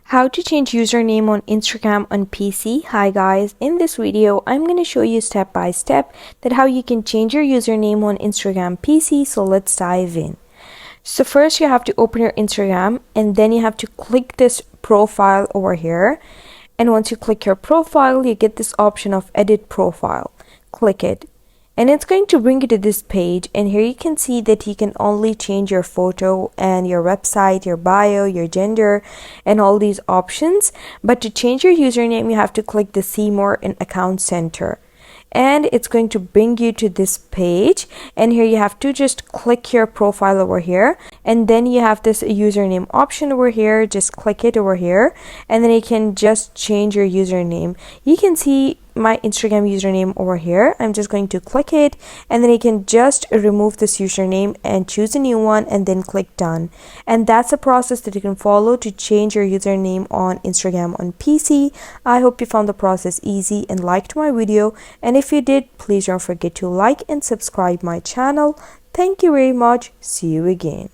How to change username on Instagram on PC. Hi guys, in this video I'm going to show you step by step that how you can change your username on Instagram PC. So let's dive in. So first you have to open your Instagram and then you have to click this profile over here, and once you click your profile you get this option of edit profile. Click it and it's going to bring you to this page, and here you can see that you can only change your photo and your website, your bio, your gender, and all these options. But to change your username you have to click the see more in account center, and it's going to bring you to this page, and here you have to just click your profile over here, and then you have this username option over here. Just click it over here and then you can just change your username. You can see my Instagram username over here. I'm just going to click it, and then you can just remove this username and choose a new one and then click done. And that's a process that you can follow to change your username on Instagram on PC. I hope you found the process easy and liked my video, and if you did, please don't forget to like and subscribe my channel. Thank you very much. See you again.